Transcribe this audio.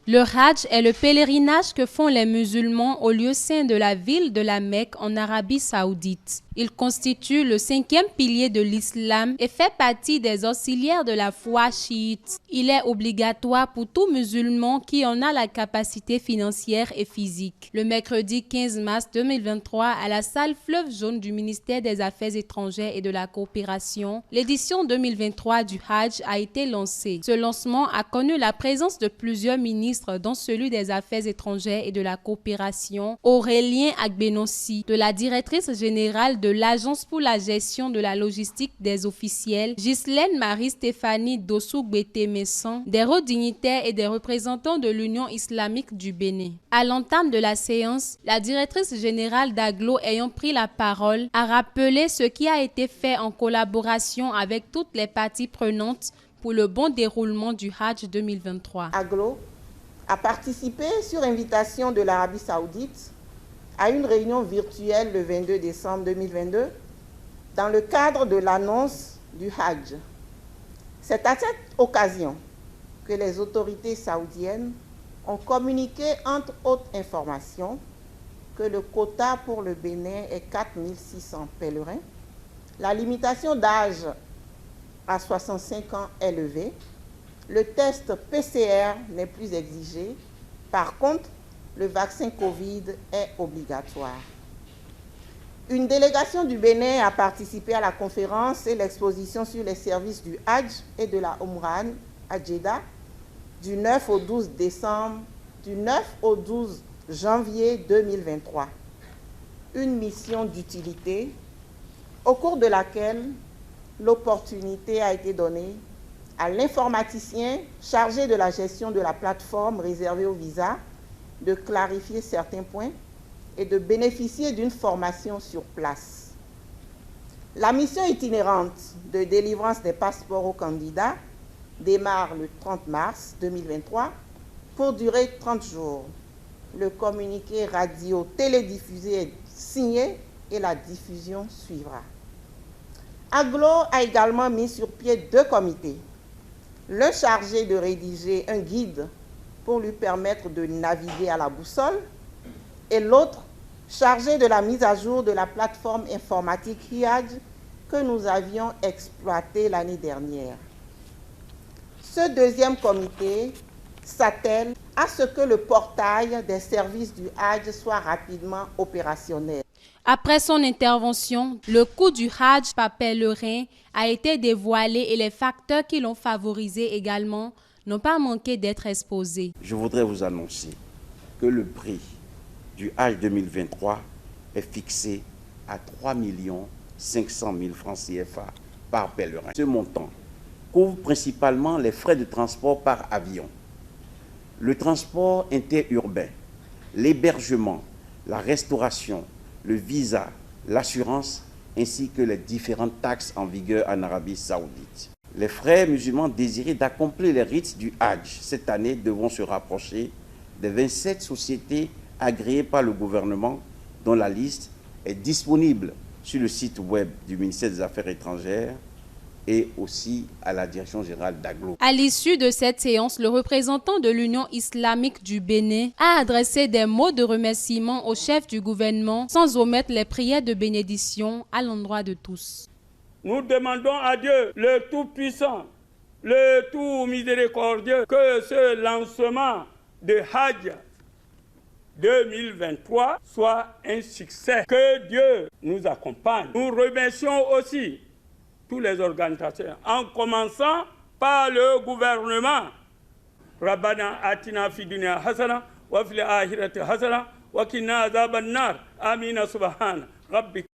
Le Hajj est le pèlerinage que font les musulmans au lieu saint de la ville de la Mecque en Arabie Saoudite. Il constitue le 5e pilier de l'islam et fait partie des auxiliaires de la foi chiite. Il est obligatoire pour tout musulman qui en a la capacité financière et physique. Le mercredi 15 mars 2023, à la salle Fleuve Jaune du ministère des Affaires étrangères et de la coopération, l'édition 2023 du Hajj a été lancée. Ce lancement a connu la présence de plusieurs ministres, dont celui des Affaires étrangères et de la coopération, Aurélien Agbenossi, de la directrice générale de l'Agence pour la gestion de la logistique des officiels, Ghislaine Marie-Stéphanie Dossou-Gbete-Messan, des hauts dignitaires et des représentants de l'Union islamique du Bénin. À l'entame de la séance, la directrice générale d'Aglo, ayant pris la parole, a rappelé ce qui a été fait en collaboration avec toutes les parties prenantes pour le bon déroulement du Hajj 2023. Aglo a participé sur invitation de l'Arabie Saoudite à une réunion virtuelle le 22 décembre 2022 dans le cadre de l'annonce du Hajj. C'est à cette occasion que les autorités saoudiennes ont communiqué, entre autres informations, que le quota pour le Bénin est 4600 pèlerins. La limitation d'âge à 65 ans est levée. Le test PCR n'est plus exigé. Par contre, le vaccin Covid est obligatoire. Une délégation du Bénin a participé à la conférence et l'exposition sur les services du Hajj et de la Umrah à Jeddah du 9 au 12 janvier 2023. Une mission d'utilité au cours de laquelle l'opportunité a été donnée à l'informaticien chargé de la gestion de la plateforme réservée aux visas de clarifier certains points et de bénéficier d'une formation sur place. La mission itinérante de délivrance des passeports aux candidats démarre le 30 mars 2023 pour durer 30 jours. Le communiqué radio-télédiffusé est signé et la diffusion suivra. Aglo a également mis sur pied 2 comités. Le chargé de rédiger un guide pour lui permettre de naviguer à la boussole et l'autre chargé de la mise à jour de la plateforme informatique Hajj que nous avions exploitée l'année dernière. Ce 2e comité s'attelle à ce que le portail des services du Hajj soit rapidement opérationnel. Après son intervention, le coût du Hajj par pèlerin a été dévoilé et les facteurs qui l'ont favorisé également n'ont pas manqué d'être exposés. Je voudrais vous annoncer que le prix du Hajj 2023 est fixé à 3 500 000 francs CFA par pèlerin. Ce montant couvre principalement les frais de transport par avion, le transport interurbain, l'hébergement, la restauration, le visa, l'assurance, ainsi que les différentes taxes en vigueur en Arabie Saoudite. Les frères musulmans désirés d'accomplir les rites du Hajj cette année devront se rapprocher des 27 sociétés agréées par le gouvernement, dont la liste est disponible sur le site web du ministère des Affaires étrangères et aussi à la direction générale d'Aglo. À l'issue de cette séance, le représentant de l'Union islamique du Bénin a adressé des mots de remerciement au chef du gouvernement, sans omettre les prières de bénédiction à l'endroit de tous. Nous demandons à Dieu, le Tout-Puissant, le Tout-Miséricordieux, que ce lancement de Hajj 2023 soit un succès. Que Dieu nous accompagne. Nous remercions aussi tous les organisateurs, en commençant par le gouvernement. Rabbana atina fi dunya hasana wa fil akhirati hasana wa qina azaban nar. Amina subhana rabbika.